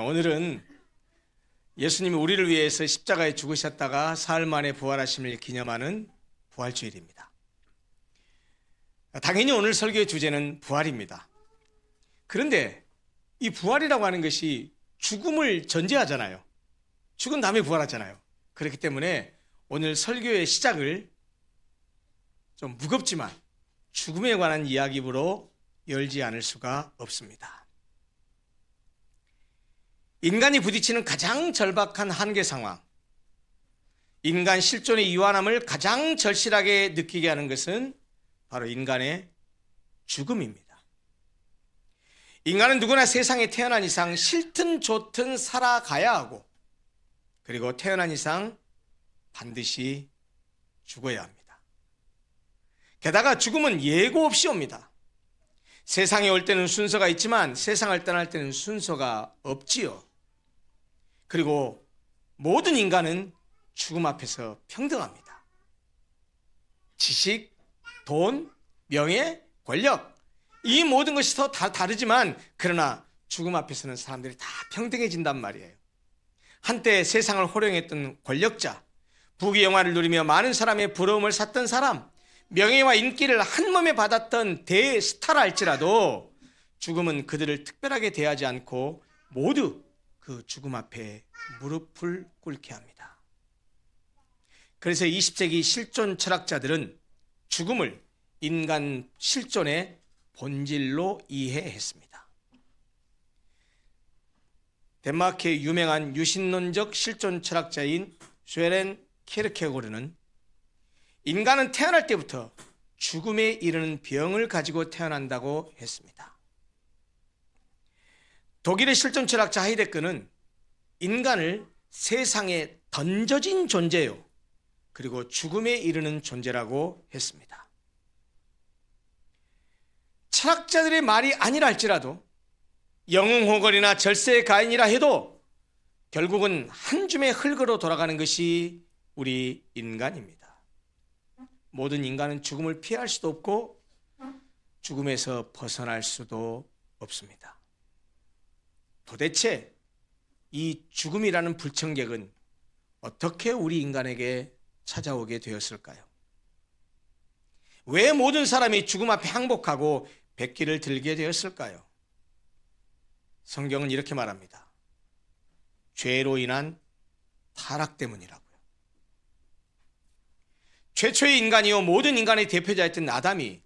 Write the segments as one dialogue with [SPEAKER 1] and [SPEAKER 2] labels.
[SPEAKER 1] 오늘은 예수님이 우리를 위해서 십자가에 죽으셨다가 사흘 만에 부활하심을 기념하는 부활주일입니다. 당연히 오늘 설교의 주제는 부활입니다. 그런데 이 부활이라고 하는 것이 죽음을 전제하잖아요. 죽은 다음에 부활하잖아요. 그렇기 때문에 오늘 설교의 시작을 좀 무겁지만 죽음에 관한 이야기로 열지 않을 수가 없습니다. 인간이 부딪히는 가장 절박한 한계 상황, 인간 실존의 유한함을 가장 절실하게 느끼게 하는 것은 바로 인간의 죽음입니다. 인간은 누구나 세상에 태어난 이상 싫든 좋든 살아가야 하고, 그리고 태어난 이상 반드시 죽어야 합니다. 게다가 죽음은 예고 없이 옵니다. 세상에 올 때는 순서가 있지만 세상을 떠날 때는 순서가 없지요. 그리고 모든 인간은 죽음 앞에서 평등합니다. 지식, 돈, 명예, 권력, 이 모든 것이 다 다르지만 그러나 죽음 앞에서는 사람들이 다 평등해진단 말이에요. 한때 세상을 호령했던 권력자, 부귀영화를 누리며 많은 사람의 부러움을 샀던 사람, 명예와 인기를 한 몸에 받았던 대스타라 할지라도 죽음은 그들을 특별하게 대하지 않고 모두 그 죽음 앞에 무릎을 꿇게 합니다. 그래서 20세기 실존 철학자들은 죽음을 인간 실존의 본질로 이해했습니다. 덴마크의 유명한 유신론적 실존 철학자인 쇠렌 케르케고르는 인간은 태어날 때부터 죽음에 이르는 병을 가지고 태어난다고 했습니다. 독일의 실존 철학자 하이데거는 인간을 세상에 던져진 존재요, 그리고 죽음에 이르는 존재라고 했습니다. 철학자들의 말이 아니라 할지라도, 영웅호걸이나 절세의 가인이라 해도 결국은 한 줌의 흙으로 돌아가는 것이 우리 인간입니다. 모든 인간은 죽음을 피할 수도 없고 죽음에서 벗어날 수도 없습니다. 도대체 이 죽음이라는 불청객은 어떻게 우리 인간에게 찾아오게 되었을까요? 왜 모든 사람이 죽음 앞에 항복하고 백기를 들게 되었을까요? 성경은 이렇게 말합니다. 죄로 인한 타락 때문이라고요. 최초의 인간이요 모든 인간의 대표자였던 아담이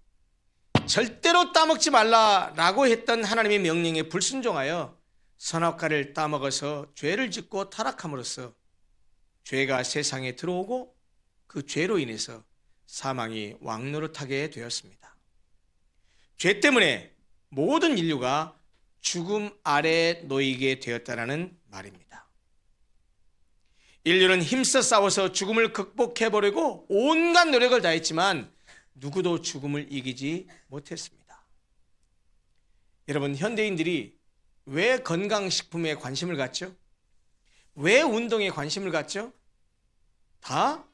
[SPEAKER 1] 절대로 따먹지 말라라고 했던 하나님의 명령에 불순종하여 선악과를 따먹어서 죄를 짓고 타락함으로써 죄가 세상에 들어오고 그 죄로 인해서 사망이 왕노릇하게 되었습니다. 죄 때문에 모든 인류가 죽음 아래 놓이게 되었다는 말입니다. 인류는 힘써 싸워서 죽음을 극복해보려고 온갖 노력을 다했지만 누구도 죽음을 이기지 못했습니다. 여러분, 현대인들이 왜 건강식품에 관심을 갖죠? 왜 운동에 관심을 갖죠? 다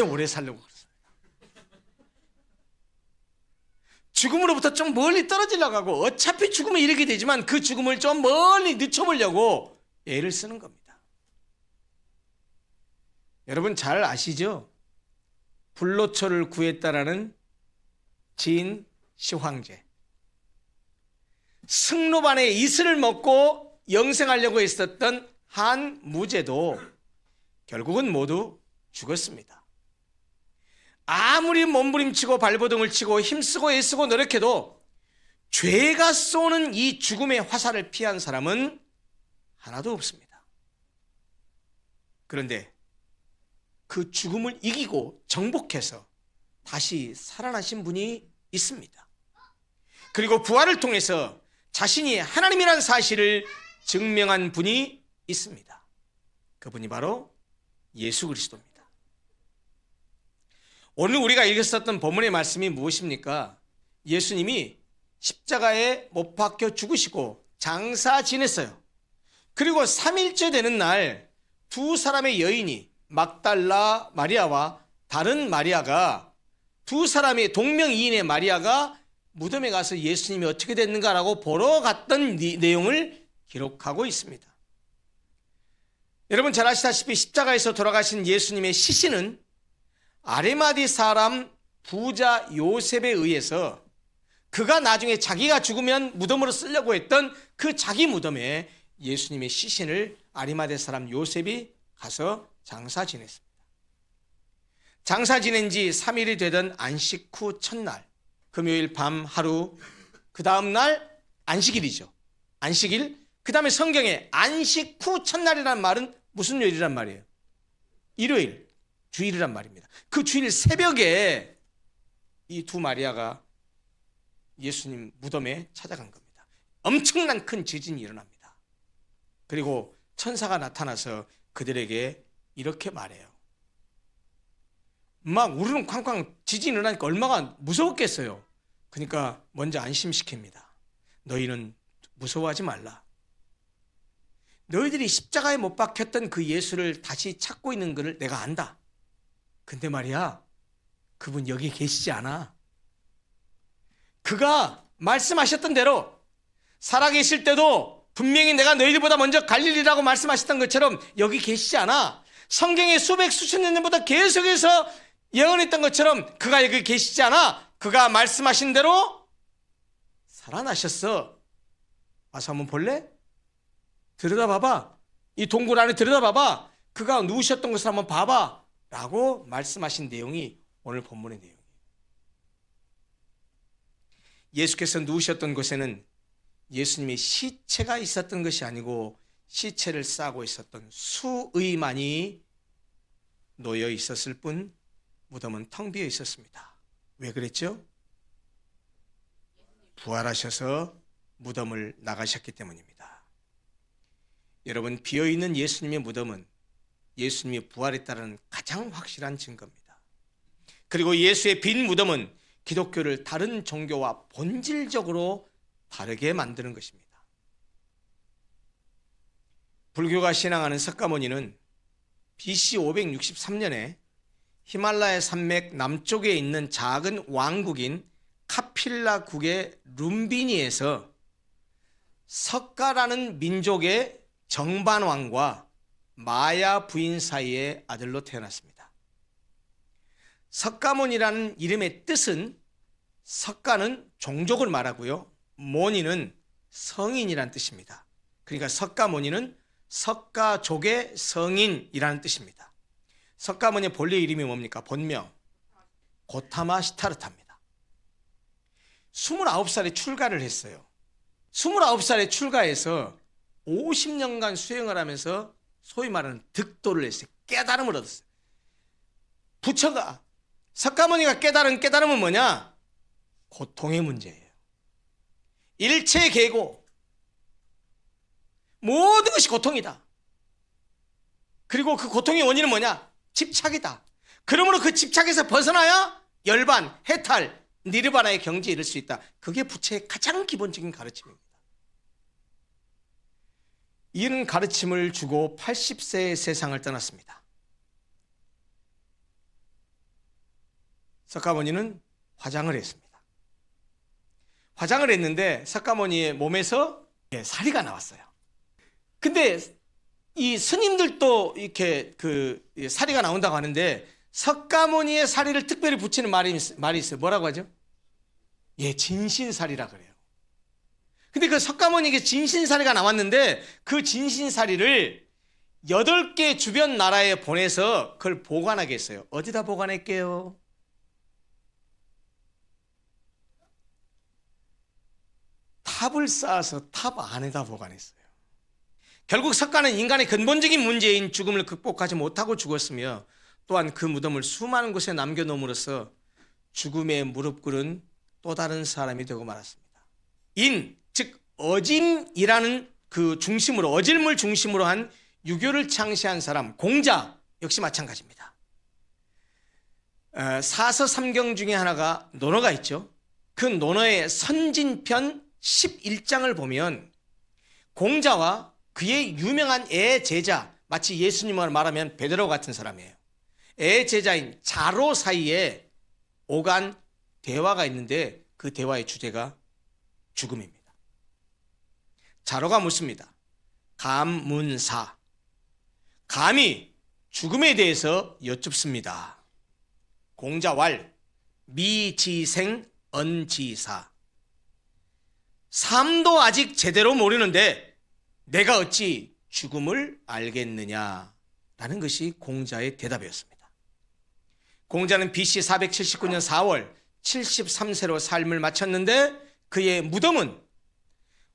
[SPEAKER 1] 오래 살려고 그렇습니다. 죽음으로부터 좀 멀리 떨어지려고 하고 어차피 죽음에 이르게 되지만 그 죽음을 좀 멀리 늦춰보려고 애를 쓰는 겁니다. 여러분 잘 아시죠? 불로초를 구했다라는 진 시황제. 승로반의 이슬을 먹고 영생하려고 했었던 한 무제도 결국은 모두 죽었습니다. 아무리 몸부림치고 발버둥을 치고 힘쓰고 애쓰고 노력해도 죄가 쏘는 이 죽음의 화살을 피한 사람은 하나도 없습니다. 그런데 그 죽음을 이기고 정복해서 다시 살아나신 분이 있습니다. 그리고 부활을 통해서 자신이 하나님이라는 사실을 증명한 분이 있습니다. 그분이 바로 예수 그리스도입니다. 오늘 우리가 읽었었던 본문의 말씀이 무엇입니까? 예수님이 십자가에 못 박혀 죽으시고 장사 지냈어요. 그리고 3일째 되는 날 두 사람의 여인이 막달라 마리아와 다른 마리아가, 두 사람의 동명이인의 마리아가 무덤에 가서 예수님이 어떻게 됐는가라고 보러 갔던 내용을 기록하고 있습니다. 여러분 잘 아시다시피 십자가에서 돌아가신 예수님의 시신은 아리마디 사람 부자 요셉에 의해서 그가 나중에 자기가 죽으면 무덤으로 쓰려고 했던 그 자기 무덤에 예수님의 시신을 아리마대 사람 요셉이 가서 장사 지냈습니다. 장사 지낸 지 3일이 되던 안식 후 첫날, 금요일 밤 하루, 그 다음 날 안식일이죠. 안식일, 그 다음에 성경에 안식 후 첫날이라는 말은 무슨 요일이란 말이에요? 일요일, 주일이란 말입니다. 그 주일 새벽에 이 두 마리아가 예수님 무덤에 찾아간 겁니다. 엄청난 큰 지진이 일어납니다. 그리고 천사가 나타나서 그들에게 이렇게 말해요. 막 우르릉 쾅쾅 지진이 일어나니까 얼마나 무서웠겠어요. 그러니까 먼저 안심시킵니다. 너희는 무서워하지 말라. 너희들이 십자가에 못 박혔던 그 예수를 다시 찾고 있는 것을 내가 안다. 근데 말이야, 그분 여기 계시지 않아. 그가 말씀하셨던 대로 살아계실 때도 분명히 내가 너희들보다 먼저 갈릴리라고 말씀하셨던 것처럼 여기 계시지 않아. 성경에 수백 수천 년보다 계속해서 예언했던 것처럼 그가 여기 계시지 않아. 그가 말씀하신 대로 살아나셨어. 와서 한번 볼래? 들여다봐봐. 이 동굴 안에 들여다봐봐. 그가 누우셨던 것을 한번 봐봐 라고 말씀하신 내용이 오늘 본문의 내용이에요. 예수께서 누우셨던 곳에는 예수님의 시체가 있었던 것이 아니고 시체를 싸고 있었던 수의만이 놓여 있었을 뿐 무덤은 텅 비어 있었습니다. 왜 그랬죠? 부활하셔서 무덤을 나가셨기 때문입니다. 여러분, 비어있는 예수님의 무덤은 예수님이 부활했다는 가장 확실한 증거입니다. 그리고 예수의 빈 무덤은 기독교를 다른 종교와 본질적으로 다르게 만드는 것입니다. 불교가 신앙하는 석가모니는 BC 563년에 히말라야 산맥 남쪽에 있는 작은 왕국인 카필라국의 룸비니에서 석가라는 민족의 정반왕과 마야 부인 사이의 아들로 태어났습니다. 석가모니라는 이름의 뜻은 석가는 종족을 말하고요, 모니는 성인이란 뜻입니다. 그러니까 석가모니는 석가족의 성인이라는 뜻입니다. 석가모니의 본래 이름이 뭡니까? 본명 고타마 시타르타입니다. 29살에 출가를 했어요. 29살에 출가해서 50년간 수행을 하면서 소위 말하는 득도를 했어요. 깨달음을 얻었어요. 부처가, 석가모니가 깨달은 깨달음은 뭐냐? 고통의 문제예요. 일체 계고, 모든 것이 고통이다. 그리고 그 고통의 원인은 뭐냐? 집착이다. 그러므로 그 집착에서 벗어나야 열반, 해탈, 니르바나의 경지에 이를 수 있다. 그게 부처의 가장 기본적인 가르침입니다. 이런 가르침을 주고 80세에 세상을 떠났습니다. 석가모니는 화장을 했습니다. 화장을 했는데 석가모니의 몸에서 사리가 나왔어요. 근데 이 스님들도 이렇게 사리가 나온다고 하는데 석가모니의 사리를 특별히 붙이는 말이 있어요. 뭐라고 하죠? 진신사리라 그래요. 근데 그 석가모니에게 진신사리가 나왔는데 그 진신사리를 8개 주변 나라에 보내서 그걸 보관하게 했어요. 어디다 보관할게요? 탑을 쌓아서 탑 안에다 보관했어요. 결국 석가는 인간의 근본적인 문제인 죽음을 극복하지 못하고 죽었으며 또한 그 무덤을 수많은 곳에 남겨놓음으로써 죽음의 무릎 꿇은 또 다른 사람이 되고 말았습니다. 즉 어짐이라는 그 중심으로, 어질물 중심으로 한 유교를 창시한 사람, 공자 역시 마찬가지입니다. 사서 3경 중에 하나가 논어가 있죠. 그 논어의 선진편 11장을 보면 공자와 그의 유명한 애제자, 마치 예수님을 말하면 베드로 같은 사람이에요. 애제자인 자로 사이에 오간 대화가 있는데 그 대화의 주제가 죽음입니다. 자로가 묻습니다. 감문사. 감히 죽음에 대해서 여쭙습니다. 공자왈 미지생 언지사. 삶도 아직 제대로 모르는데 내가 어찌 죽음을 알겠느냐라는 것이 공자의 대답이었습니다. 공자는 BC 479년 4월 73세로 삶을 마쳤는데 그의 무덤은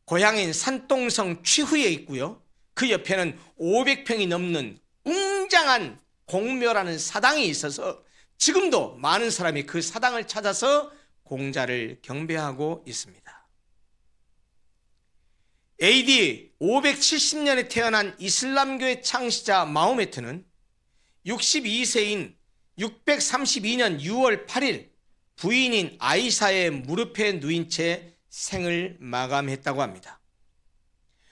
[SPEAKER 1] 고향인 산동성 취후에 있고요. 그 옆에는 500평이 넘는 웅장한 공묘라는 사당이 있어서 지금도 많은 사람이 그 사당을 찾아서 공자를 경배하고 있습니다. AD 570년에 태어난 이슬람교의 창시자 마호메트는 62세인 632년 6월 8일 부인인 아이샤의 무릎에 누인 채 생을 마감했다고 합니다.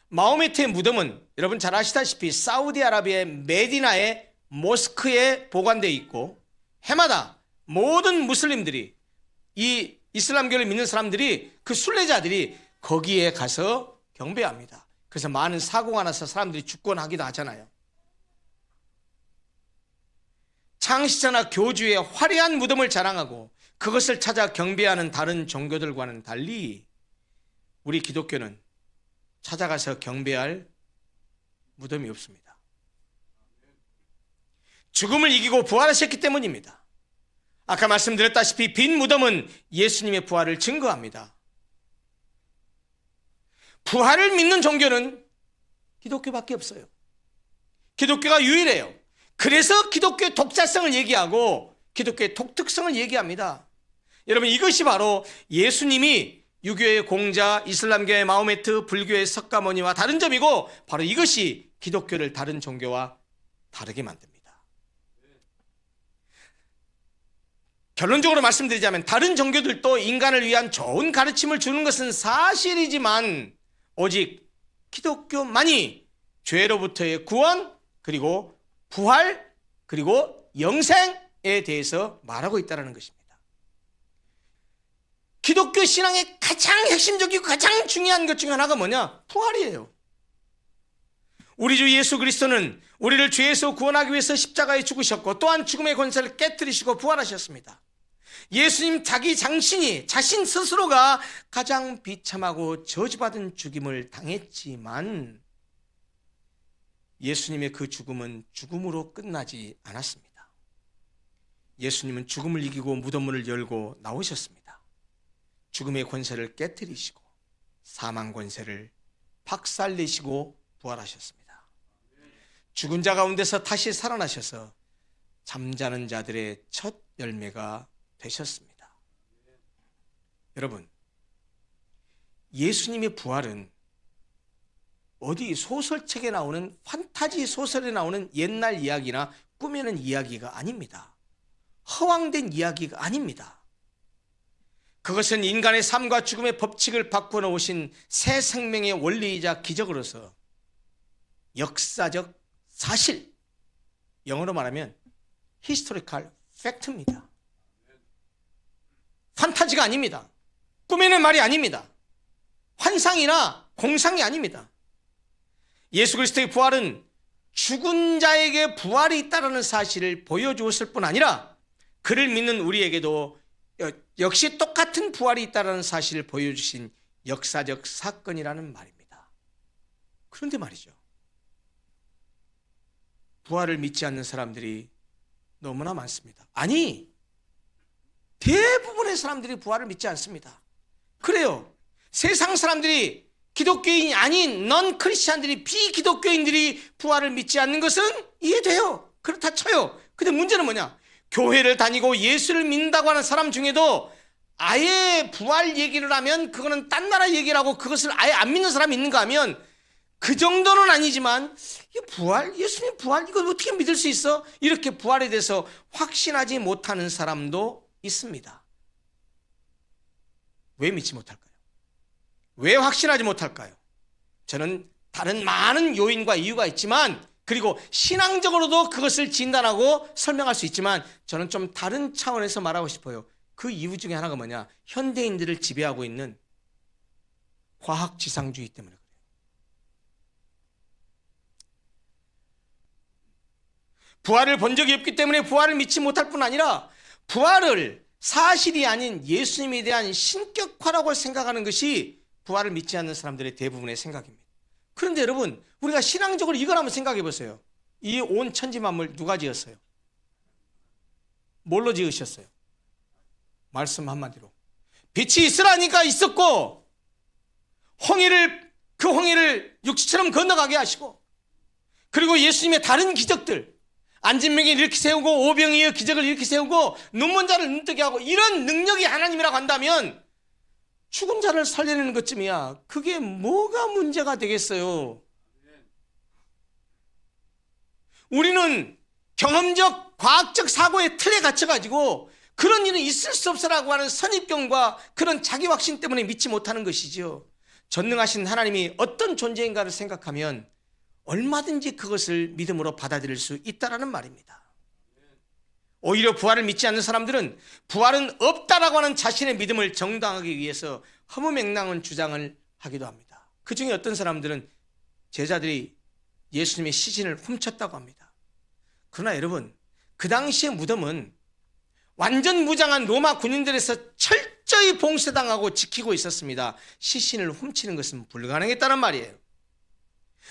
[SPEAKER 1] 마호메트의 무덤은 여러분 잘 아시다시피 사우디아라비아의 메디나의 모스크에 보관되어 있고 해마다 모든 무슬림들이 이 이슬람교를 믿는 사람들이 그 순례자들이 거기에 가서 경배합니다. 그래서 많은 사고가 나서 사람들이 죽곤 하기도 하잖아요. 창시자나 교주의 화려한 무덤을 자랑하고 그것을 찾아 경배하는 다른 종교들과는 달리 우리 기독교는 찾아가서 경배할 무덤이 없습니다. 죽음을 이기고 부활하셨기 때문입니다. 아까 말씀드렸다시피 빈 무덤은 예수님의 부활을 증거합니다. 부활을 믿는 종교는 기독교밖에 없어요. 기독교가 유일해요. 그래서 기독교의 독자성을 얘기하고 기독교의 독특성을 얘기합니다. 여러분 이것이 바로 예수님이 유교의 공자, 이슬람교의 마호메트, 불교의 석가모니와 다른 점이고 바로 이것이 기독교를 다른 종교와 다르게 만듭니다. 결론적으로 말씀드리자면 다른 종교들도 인간을 위한 좋은 가르침을 주는 것은 사실이지만 오직 기독교만이 죄로부터의 구원 그리고 부활 그리고 영생에 대해서 말하고 있다는 것입니다. 기독교 신앙의 가장 핵심적이고 가장 중요한 것 중에 하나가 뭐냐? 부활이에요. 우리 주 예수 그리스도는 우리를 죄에서 구원하기 위해서 십자가에 죽으셨고 또한 죽음의 권세를 깨뜨리시고 부활하셨습니다. 예수님 자신 스스로가 가장 비참하고 저주받은 죽임을 당했지만 예수님의 그 죽음은 죽음으로 끝나지 않았습니다. 예수님은 죽음을 이기고 무덤문을 열고 나오셨습니다. 죽음의 권세를 깨뜨리시고 사망 권세를 박살내시고 부활하셨습니다. 죽은 자 가운데서 다시 살아나셔서 잠자는 자들의 첫 열매가 되셨습니다. 여러분, 예수님의 부활은 어디 소설책에 나오는 판타지 소설에 나오는 옛날 이야기나 꾸며낸 이야기가 아닙니다. 허황된 이야기가 아닙니다. 그것은 인간의 삶과 죽음의 법칙을 바꾸어 놓으신 새 생명의 원리이자 기적으로서 역사적 사실, 영어로 말하면 historical fact입니다. 판타지가 아닙니다. 꾸며낸 말이 아닙니다. 환상이나 공상이 아닙니다. 예수 그리스도의 부활은 죽은 자에게 부활이 있다는 사실을 보여주었을 뿐 아니라 그를 믿는 우리에게도 역시 똑같은 부활이 있다는 사실을 보여주신 역사적 사건이라는 말입니다. 그런데 말이죠. 부활을 믿지 않는 사람들이 너무나 많습니다. 아니, 대부분의 사람들이 부활을 믿지 않습니다. 그래요. 세상 사람들이 기독교인이 아닌 넌 크리스찬들이 비기독교인들이 부활을 믿지 않는 것은 이해돼요. 그렇다 쳐요. 근데 문제는 뭐냐? 교회를 다니고 예수를 믿는다고 하는 사람 중에도 아예 부활 얘기를 하면 그거는 딴 나라 얘기라고 그것을 아예 안 믿는 사람이 있는가 하면 그 정도는 아니지만 부활, 예수님 부활 이거 어떻게 믿을 수 있어? 이렇게 부활에 대해서 확신하지 못하는 사람도 있습니다. 왜 믿지 못할까요? 왜 확신하지 못할까요? 저는 다른 많은 요인과 이유가 있지만 그리고 신앙적으로도 그것을 진단하고 설명할 수 있지만 저는 좀 다른 차원에서 말하고 싶어요. 그 이유 중에 하나가 뭐냐? 현대인들을 지배하고 있는 과학지상주의 때문에 그래요. 부활을 본 적이 없기 때문에 부활을 믿지 못할 뿐 아니라 부활을 사실이 아닌 예수님에 대한 신격화라고 생각하는 것이 부활을 믿지 않는 사람들의 대부분의 생각입니다. 그런데 여러분, 우리가 신앙적으로 이걸 한번 생각해 보세요. 이 온 천지 만물 누가 지었어요? 뭘로 지으셨어요? 말씀 한마디로. 빛이 있으라니까 있었고, 그 홍해를 육지처럼 건너가게 하시고, 그리고 예수님의 다른 기적들, 안진병이 이렇게 세우고 오병이어 기적을 이렇게 세우고 눈먼 자를 눈뜨게 하고, 이런 능력이 하나님이라고 한다면 죽은 자를 살려내는 것쯤이야. 그게 뭐가 문제가 되겠어요? 우리는 경험적 과학적 사고의 틀에 갇혀가지고 그런 일은 있을 수 없어라고 하는 선입견과 그런 자기 확신 때문에 믿지 못하는 것이죠. 전능하신 하나님이 어떤 존재인가를 생각하면 얼마든지 그것을 믿음으로 받아들일 수 있다라는 말입니다. 오히려 부활을 믿지 않는 사람들은 부활은 없다라고 하는 자신의 믿음을 정당하기 위해서 허무맹랑한 주장을 하기도 합니다. 그 중에 어떤 사람들은 제자들이 예수님의 시신을 훔쳤다고 합니다. 그러나 여러분, 그 당시의 무덤은 완전 무장한 로마 군인들에서 철저히 봉쇄당하고 지키고 있었습니다. 시신을 훔치는 것은 불가능했다는 말이에요.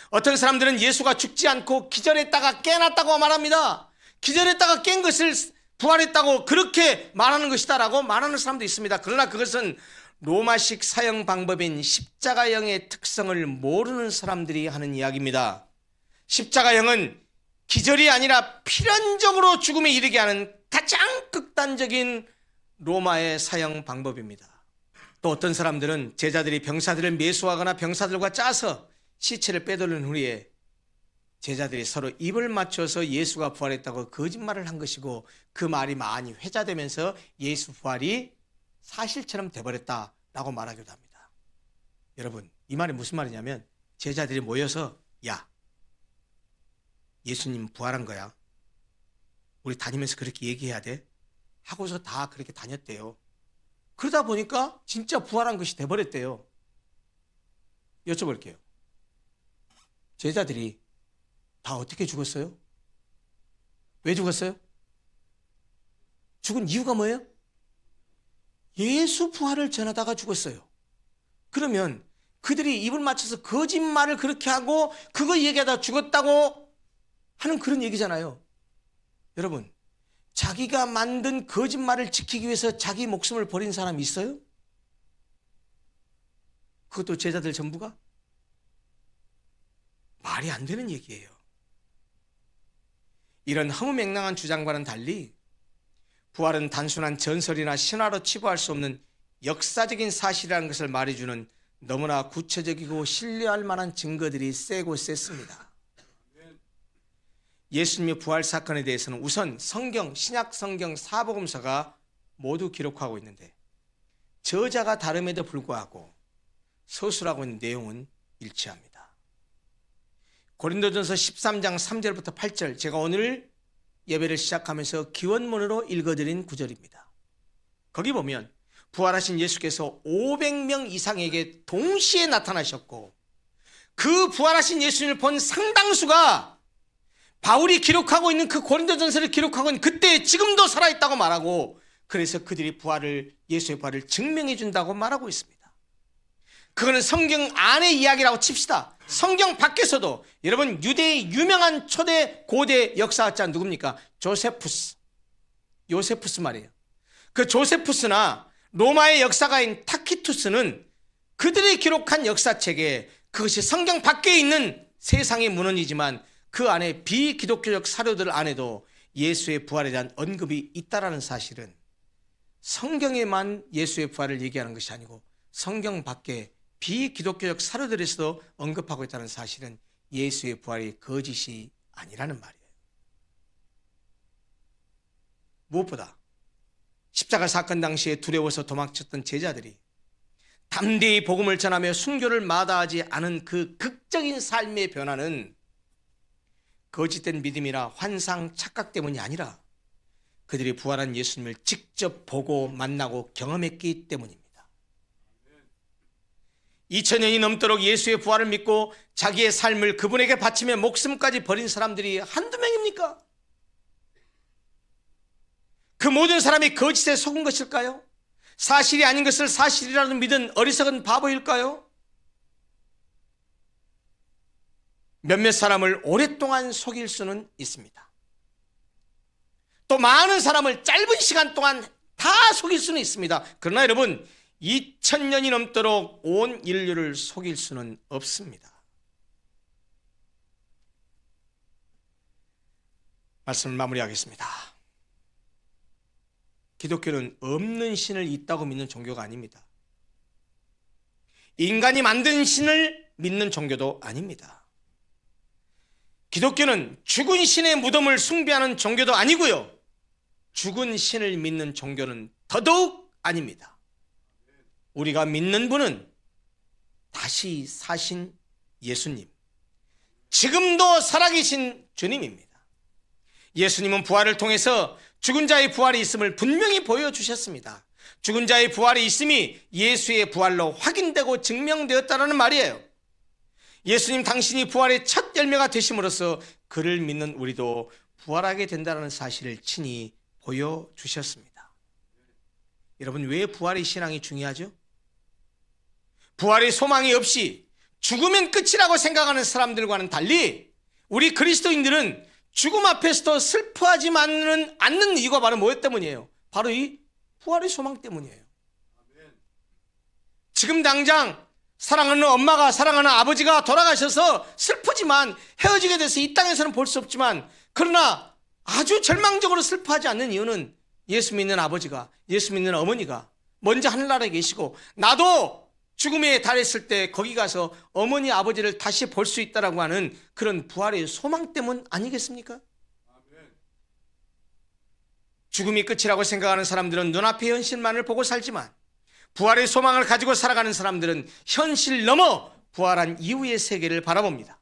[SPEAKER 1] 어떤 사람들은 예수가 죽지 않고 기절했다가 깨났다고 말합니다. 기절했다가 깬 것을 부활했다고 그렇게 말하는 것이다라고 말하는 사람도 있습니다. 그러나 그것은 로마식 사형 방법인 십자가형의 특성을 모르는 사람들이 하는 이야기입니다. 십자가형은 기절이 아니라 필연적으로 죽음에 이르게 하는 가장 극단적인 로마의 사형 방법입니다. 또 어떤 사람들은 제자들이 병사들을 매수하거나 병사들과 짜서 시체를 빼돌린 후에 제자들이 서로 입을 맞춰서 예수가 부활했다고 거짓말을 한 것이고, 그 말이 많이 회자되면서 예수 부활이 사실처럼 돼버렸다라고 말하기도 합니다. 여러분, 이 말이 무슨 말이냐면 제자들이 모여서 야, 예수님 부활한 거야, 우리 다니면서 그렇게 얘기해야 돼 하고서 다 그렇게 다녔대요. 그러다 보니까 진짜 부활한 것이 돼버렸대요. 여쭤볼게요. 제자들이 다 어떻게 죽었어요? 왜 죽었어요? 죽은 이유가 뭐예요? 예수 부활을 전하다가 죽었어요. 그러면 그들이 입을 맞춰서 거짓말을 그렇게 하고 그거 얘기하다 죽었다고 하는 그런 얘기잖아요. 여러분, 자기가 만든 거짓말을 지키기 위해서 자기 목숨을 버린 사람이 있어요? 그것도 제자들 전부가? 말이 안 되는 얘기예요. 이런 허무맹랑한 주장과는 달리 부활은 단순한 전설이나 신화로 치부할 수 없는 역사적인 사실이라는 것을 말해주는 너무나 구체적이고 신뢰할 만한 증거들이 세고 셌습니다. 예수님의 부활 사건에 대해서는 우선 성경, 신약 성경 사복음서가 모두 기록하고 있는데 저자가 다름에도 불구하고 서술하고 있는 내용은 일치합니다. 고린도전서 13장 3절부터 8절, 제가 오늘 예배를 시작하면서 기원문으로 읽어드린 구절입니다. 거기 보면 부활하신 예수께서 500명 이상에게 동시에 나타나셨고, 그 부활하신 예수님을 본 상당수가 바울이 기록하고 있는 그 고린도전서를 기록하고 있는 그때 지금도 살아있다고 말하고, 그래서 그들이 예수의 부활을 증명해 준다고 말하고 있습니다. 그거는 성경 안의 이야기라고 칩시다. 성경 밖에서도 여러분, 유대의 유명한 초대 고대 역사학자 누굽니까? 요세푸스 말이에요. 그 조세푸스나 로마의 역사가인 타키투스는 그들이 기록한 역사책에 그것이 성경 밖에 있는 세상의 문헌이지만 그 안에 비기독교적 사료들 안에도 예수의 부활에 대한 언급이 있다라는 사실은 성경에만 예수의 부활을 얘기하는 것이 아니고 성경 밖에 비기독교적 사료들에서도 언급하고 있다는 사실은 예수의 부활이 거짓이 아니라는 말이에요. 무엇보다 십자가 사건 당시에 두려워서 도망쳤던 제자들이 담대히 복음을 전하며 순교를 마다하지 않은 그 극적인 삶의 변화는 거짓된 믿음이나 환상, 착각 때문이 아니라 그들이 부활한 예수님을 직접 보고 만나고 경험했기 때문입니다. 2000년이 넘도록 예수의 부활을 믿고 자기의 삶을 그분에게 바치며 목숨까지 버린 사람들이 한두 명입니까? 그 모든 사람이 거짓에 속은 것일까요? 사실이 아닌 것을 사실이라도 믿은 어리석은 바보일까요? 몇몇 사람을 오랫동안 속일 수는 있습니다. 또 많은 사람을 짧은 시간 동안 다 속일 수는 있습니다. 그러나 여러분, 2000년이 넘도록 온 인류를 속일 수는 없습니다. 말씀을 마무리하겠습니다. 기독교는 없는 신을 있다고 믿는 종교가 아닙니다. 인간이 만든 신을 믿는 종교도 아닙니다. 기독교는 죽은 신의 무덤을 숭배하는 종교도 아니고요, 죽은 신을 믿는 종교는 더더욱 아닙니다. 우리가 믿는 분은 다시 사신 예수님, 지금도 살아계신 주님입니다. 예수님은 부활을 통해서 죽은 자의 부활이 있음을 분명히 보여주셨습니다. 죽은 자의 부활이 있음이 예수의 부활로 확인되고 증명되었다는 말이에요. 예수님 당신이 부활의 첫 열매가 되심으로써 그를 믿는 우리도 부활하게 된다는 사실을 친히 보여주셨습니다. 여러분, 왜 부활의 신앙이 중요하죠? 부활의 소망이 없이 죽으면 끝이라고 생각하는 사람들과는 달리 우리 그리스도인들은 죽음 앞에서도 슬퍼하지만은 않는 이유가 바로 무엇 때문이에요? 바로 이 부활의 소망 때문이에요. 지금 당장 사랑하는 엄마가, 사랑하는 아버지가 돌아가셔서 슬프지만, 헤어지게 돼서 이 땅에서는 볼 수 없지만, 그러나 아주 절망적으로 슬퍼하지 않는 이유는 예수 믿는 아버지가, 예수 믿는 어머니가 먼저 하늘나라에 계시고, 나도 죽음에 달했을 때 거기 가서 어머니 아버지를 다시 볼 수 있다라고 하는 그런 부활의 소망 때문 아니겠습니까? 죽음이 끝이라고 생각하는 사람들은 눈앞의 현실만을 보고 살지만, 부활의 소망을 가지고 살아가는 사람들은 현실 넘어 부활한 이후의 세계를 바라봅니다.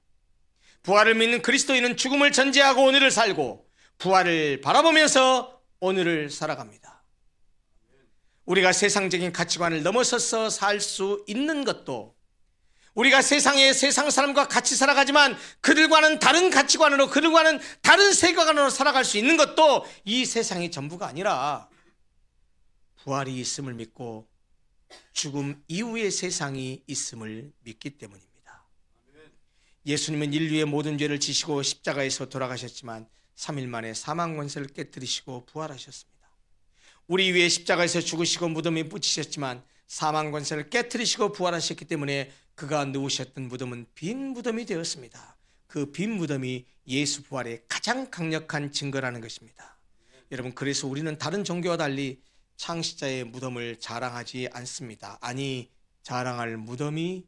[SPEAKER 1] 부활을 믿는 그리스도인은 죽음을 전제하고 오늘을 살고, 부활을 바라보면서 오늘을 살아갑니다. 우리가 세상적인 가치관을 넘어서서 살 수 있는 것도, 우리가 세상의 세상 사람과 같이 살아가지만 그들과는 다른 가치관으로, 그들과는 다른 세계관으로 살아갈 수 있는 것도 이 세상이 전부가 아니라 부활이 있음을 믿고 죽음 이후의 세상이 있음을 믿기 때문입니다. 예수님은 인류의 모든 죄를 지시고 십자가에서 돌아가셨지만 3일 만에 사망 권세를 깨뜨리시고 부활하셨습니다. 우리 위해 십자가에서 죽으시고 무덤에 묻히셨지만 사망 권세를 깨뜨리시고 부활하셨기 때문에 그가 누우셨던 무덤은 빈 무덤이 되었습니다. 그 빈 무덤이 예수 부활의 가장 강력한 증거라는 것입니다. 여러분, 그래서 우리는 다른 종교와 달리 창시자의 무덤을 자랑하지 않습니다. 아니, 자랑할 무덤이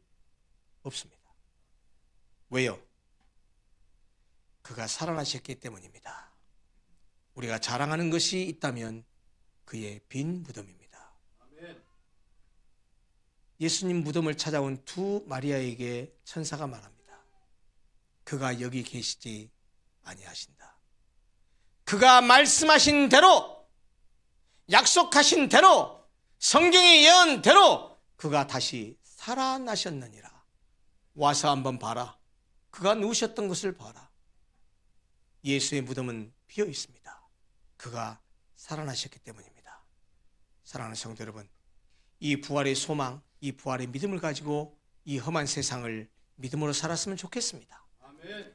[SPEAKER 1] 없습니다. 왜요? 그가 살아나셨기 때문입니다. 우리가 자랑하는 것이 있다면 그의 빈 무덤입니다. 예수님 무덤을 찾아온 두 마리아에게 천사가 말합니다. 그가 여기 계시지 아니하신다. 그가 말씀하신 대로, 약속하신 대로, 성경의 예언대로 그가 다시 살아나셨느니라. 와서 한번 봐라. 그가 누우셨던 것을 봐라. 예수의 무덤은 비어 있습니다. 그가 살아나셨기 때문입니다. 사랑하는 성도 여러분, 이 부활의 소망, 이 부활의 믿음을 가지고 이 험한 세상을 믿음으로 살았으면 좋겠습니다. 아멘.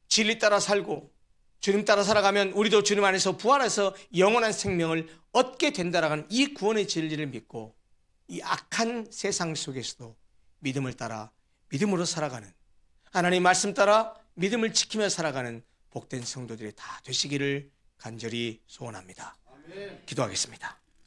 [SPEAKER 1] 진리 따라 살고 주님 따라 살아가면 우리도 주님 안에서 부활해서 영원한 생명을 얻게 된다라는 이 구원의 진리를 믿고 이 악한 세상 속에서도 믿음을 따라 믿음으로 살아가는, 하나님 말씀 따라 믿음을 지키며 살아가는 복된 성도들이 다 되시기를 간절히 소원합니다. 아멘. 기도하겠습니다.